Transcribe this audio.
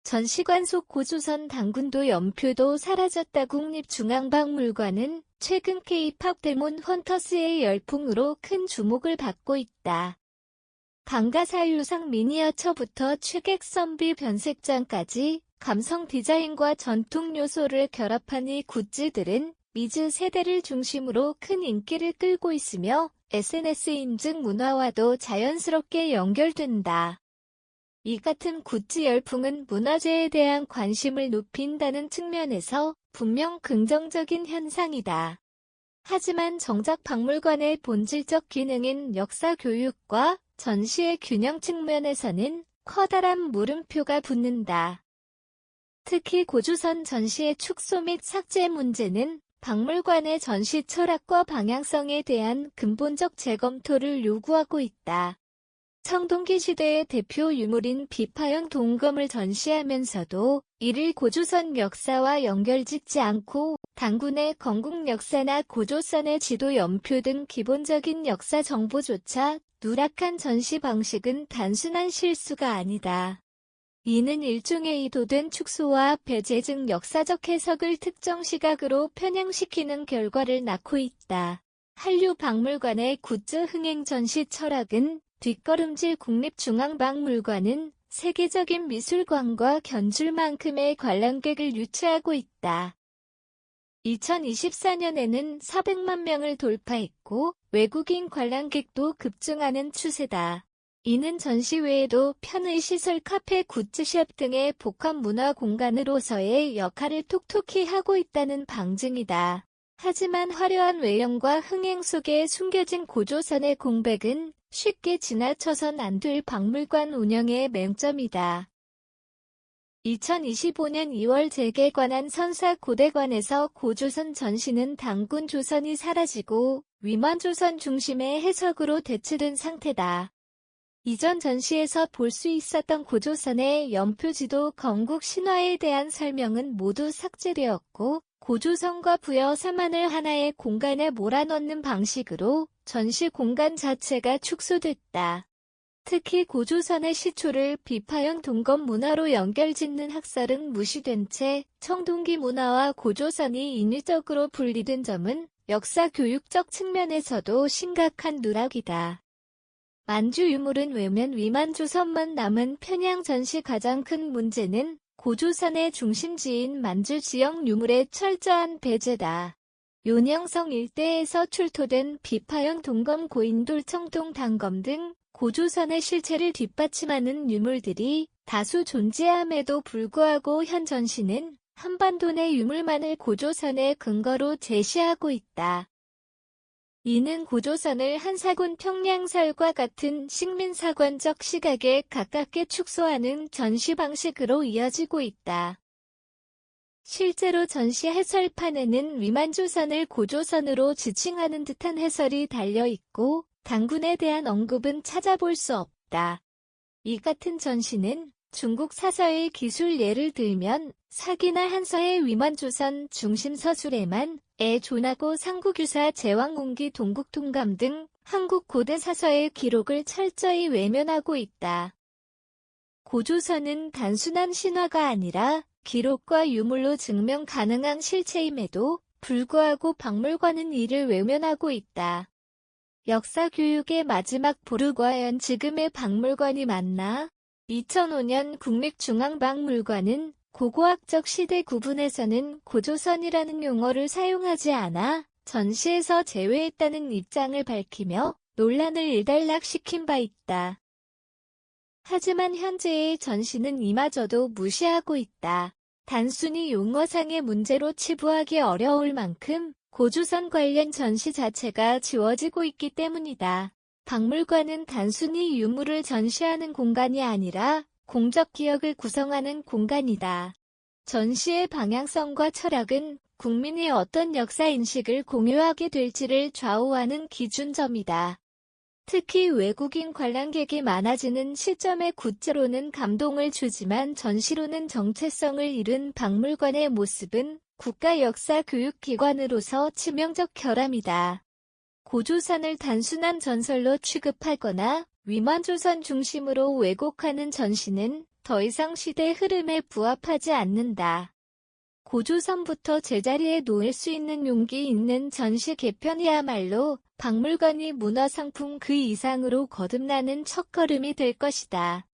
전시관 속 고조선 당군도 연표도 사라졌다. 국립중앙박물관은 최근 K-팝 데몬 헌터스의 열풍으로 큰 주목을 받고 있다. 방가사유상 미니어처부터 취객 선비 변색장까지 감성 디자인과 전통 요소를 결합한 이 굿즈들은 미즈 세대를 중심으로 큰 인기를 끌고 있으며 SNS 인증 문화와도 자연스럽게 연결된다. 이 같은 굿즈 열풍은 문화재에 대한 관심을 높인다는 측면에서 분명 긍정적인 현상이다. 하지만 정작 박물관의 본질적 기능인 역사 교육과 전시의 균형 측면에서는 커다란 물음표가 붙는다. 특히 고조선 전시의 축소 및 삭제 문제는 박물관의 전시 철학과 방향성에 대한 근본적 재검토를 요구하고 있다. 청동기 시대의 대표 유물인 비파형 동검을 전시하면서도 이를 고조선 역사와 연결짓지 않고 당군의 건국 역사나 고조선의 지도 연표 등 기본적인 역사 정보조차 누락한 전시 방식은 단순한 실수가 아니다. 이는 일종의 의도된 축소와 배제 등 역사적 해석을 특정 시각으로 편향시키는 결과를 낳고 있다. 한류박물관의 굿즈 흥행 전시 철학은 뒷걸음질. 국립중앙박물관은 세계적인 미술관과 견줄만큼의 관람객을 유치하고 있다. 2024년에는 400만 명을 돌파했고 외국인 관람객도 급증하는 추세다. 이는 전시 외에도 편의시설, 카페, 굿즈숍 등의 복합문화 공간으로서의 역할을 톡톡히 하고 있다는 방증이다. 하지만 화려한 외형과 흥행 속에 숨겨진 고조선의 공백은 쉽게 지나쳐선 안 될 박물관 운영의 맹점이다. 2025년 2월 재개관한 선사고대관에서 고조선 전시는 당군 조선이 사라지고 위만조선 중심의 해석으로 대체된 상태다. 이전 전시에서 볼 수 있었던 고조선의 연표지도 건국 신화에 대한 설명은 모두 삭제되었고 고조선과 부여 서만을 하나의 공간에 몰아넣는 방식으로 전시 공간 자체가 축소됐다. 특히 고조선의 시초를 비파형 동검 문화로 연결짓는 학설은 무시된 채 청동기 문화와 고조선이 인위적으로 분리된 점은 역사 교육적 측면에서도 심각한 누락이다. 만주 유물은 외면 위만조선만 남은 편향 전시 가장 큰 문제는 고조선의 중심지인 만주 지역 유물의 철저한 배제다. 요녕성 일대에서 출토된 비파형 동검, 고인돌, 청동, 단검 등 고조선의 실체를 뒷받침하는 유물들이 다수 존재함에도 불구하고 현 전시는 한반도 내 유물만을 고조선의 근거로 제시하고 있다. 이는 고조선을 한사군 평양설과 같은 식민사관적 시각에 가깝게 축소하는 전시 방식으로 이어지고 있다. 실제로 전시 해설판에는 위만조선을 고조선으로 지칭하는 듯한 해설이 달려있고 당군에 대한 언급은 찾아볼 수 없다. 이 같은 전시는 중국 사서의 기술 예를 들면 사기나 한서의 위만조선 중심 서술에만 조나고 상구규사 제왕공기 동국통감 등 한국 고대 사서의 기록을 철저히 외면하고 있다. 고조선은 단순한 신화가 아니라 기록과 유물로 증명 가능한 실체임에도 불구하고 박물관은 이를 외면하고 있다. 역사 교육의 마지막 보루 과연 지금의 박물관이 맞나? 2005년 국립중앙박물관은 고고학적 시대 구분에서는 고조선이라는 용어를 사용하지 않아 전시에서 제외했다는 입장을 밝히며 논란을 일단락시킨 바 있다. 하지만 현재의 전시는 이마저도 무시하고 있다. 단순히 용어상의 문제로 치부하기 어려울 만큼 고조선 관련 전시 자체가 지워지고 있기 때문이다. 박물관은 단순히 유물을 전시하는 공간이 아니라 공적 기억을 구성하는 공간이다. 전시의 방향성과 철학은 국민이 어떤 역사인식을 공유하게 될지를 좌우하는 기준점이다. 특히 외국인 관람객이 많아지는 시점의 굿즈로는 감동을 주지만 전시로는 정체성을 잃은 박물관의 모습은 국가역사교육기관으로서 치명적 결함이다. 고조선을 단순한 전설로 취급하거나 위만조선 중심으로 왜곡하는 전시는 더 이상 시대 흐름에 부합하지 않는다. 고조선부터 제자리에 놓을 수 있는 용기 있는 전시 개편이야말로 박물관이 문화상품 그 이상으로 거듭나는 첫걸음이 될 것이다.